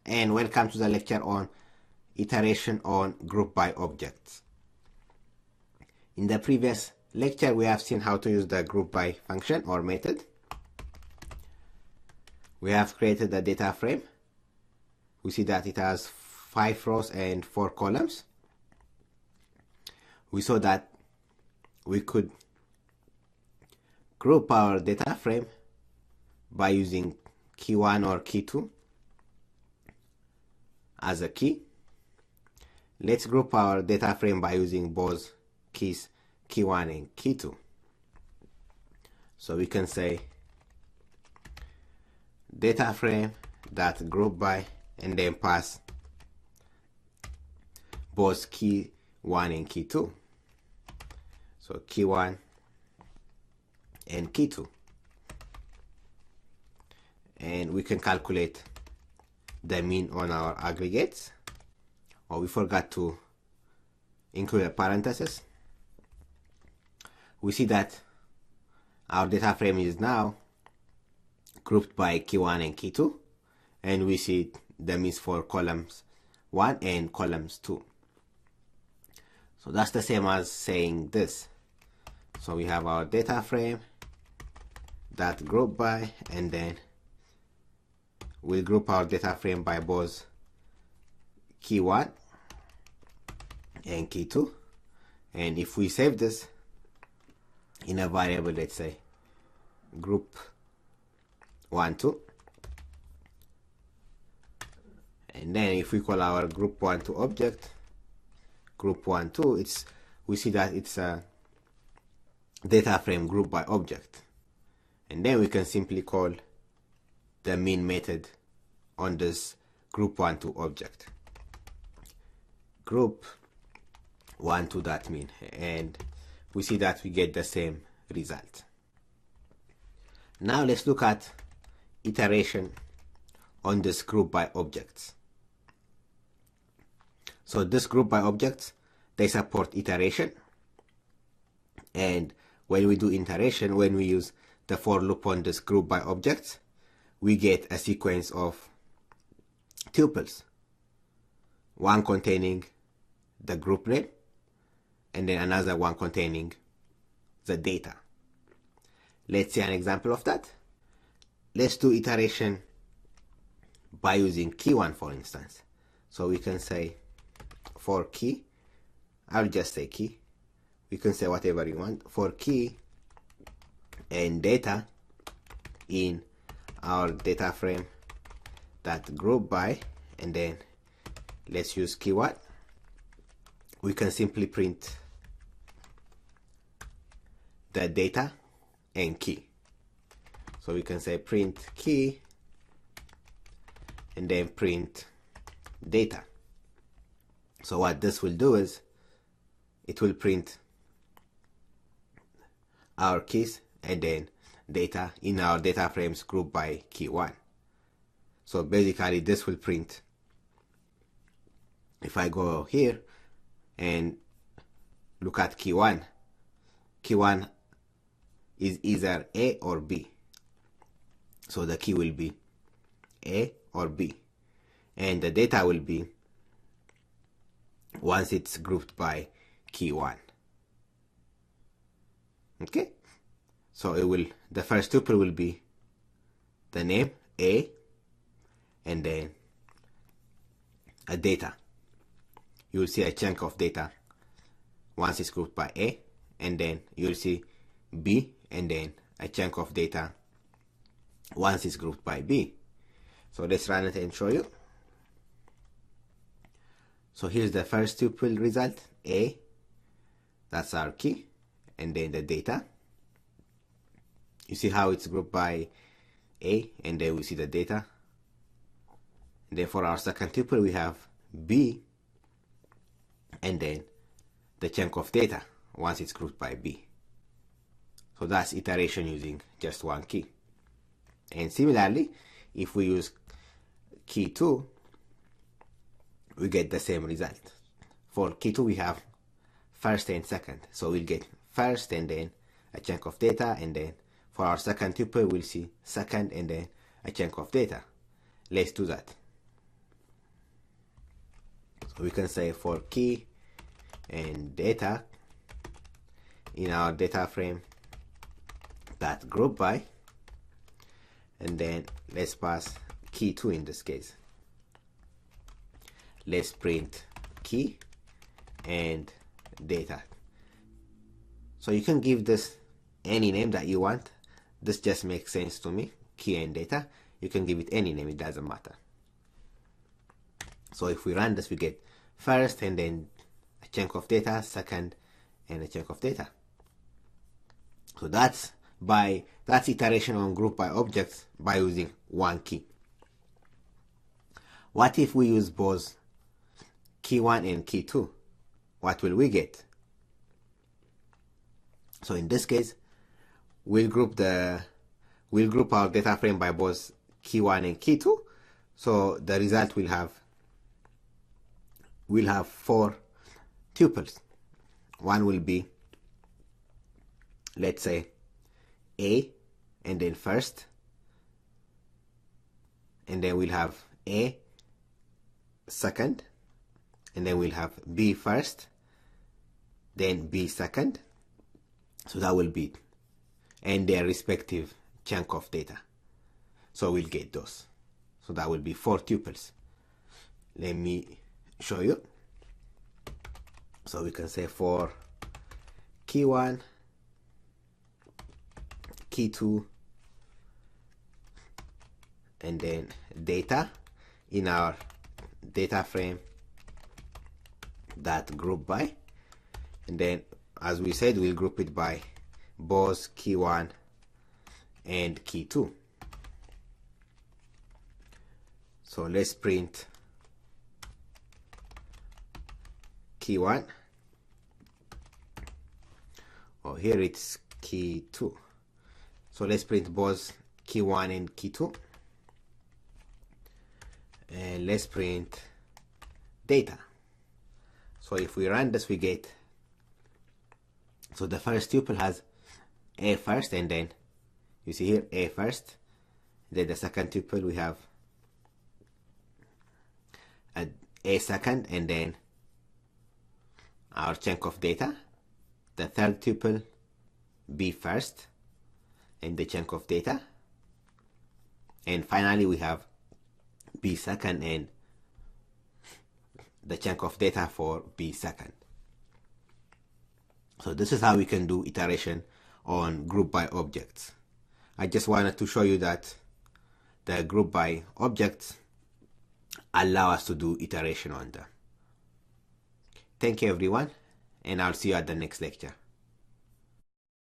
and welcome to the lecture on iteration on group by objects. In the previous lecture we have seen how to use the group by function or method. We have created a data frame. We see that it has 5 rows and 4 columns. We saw that we could group our data frame by using key 1 or key 2 as a key. Let's group our data frame by using both keys, key 1 and key 2. So we can say data frame that group by and then pass both key 1 and key 2. So key 1 and key 2. And we can calculate the mean on our aggregates. Oh, we forgot to include a parenthesis. We see that our data frame is now grouped by key 1 and key 2, and we see the means for columns 1 and columns 2. So that's the same as saying this. So we have our data frame that group by, and then we'll group our data frame by both key 1 and key 2. And if we save this in a variable, let's say group 1 2, and then if we call our group 1 2 object group 1 2, we see that it's a data frame group by object, and then we can simply call the mean method on this group 1 2 object, group 1 2 that mean, and we see that we get the same result. Now let's look at iteration on this group by objects. So this group by objects, they support iteration, and when we do iteration, when we use the for loop on this group by objects, we get a sequence of tuples, one containing the group name and then another one containing the data. Let's see an example of that. Let's do iteration by using key 1, for instance. So we can say for key, I'll just say key, we can say whatever you want, for key and data in our data frame that group by, and then let's use key 1. We can simply print the data and key. So we can say print key and then print data. So what this will do is it will print our keys and then data in our data frames group by key 1. So basically this will print, if I go here and look at key 1 is either A or B. So the key will be A or B, and the data will be once it's grouped by key 1. Okay, so it will, the first tuple will be the name A and then a data. You will see a chunk of data once it's grouped by A, and then you'll see B and then a chunk of data once it's grouped by B. So let's run it and show you. So here's the first tuple result, A, that's our key, and then the data. You see how it's grouped by A, and then we see the data. And then for our second tuple we have B and then the chunk of data once it's grouped by B. So that's iteration using just one key. And similarly, if we use key 2, we get the same result. For key 2 we have first and second, so we'll get first and then a chunk of data, and then for our second tuple we'll see second and then a chunk of data. Let's do that. we can say for key and data in our data frame that group by, and then let's pass key2 in this case. Let's print key and data. So you can give this any name that you want. This just makes sense to me. Key and data. You can give it any name, it doesn't matter. So if we run this, we get first and then a chunk of data, second and a chunk of data. So that's iteration on group by objects by using one key. What if we use both key 1 and key 2? What will we get? So in this case, we'll group our data frame by both key 1 and key 2. So the result will have 4 tuples. One will be, let's say, A and then first, and then we'll have A second, and then we'll have B first, then B second. So that will be, and their respective chunk of data. So we'll get those. So that will be 4 tuples. Let me show you. So we can say for key 1, key 2, and then data in our data frame that group by, and then as we said, we'll group it by both key 1 and key 2. So let's print key 1. Oh, here it's key 2. So let's print both key 1 and key 2. And let's print data. So if we run this, we get, so the first tuple has A first, and then you see here A first. Then the second tuple we have A second, and then our chunk of data. The third tuple B first, and the chunk of data. And finally we have B second and the chunk of data for B second. So this is how we can do iteration on group by objects. I just wanted to show you that the group by objects allow us to do iteration on them. Thank you everyone, and I'll see you at the next lecture.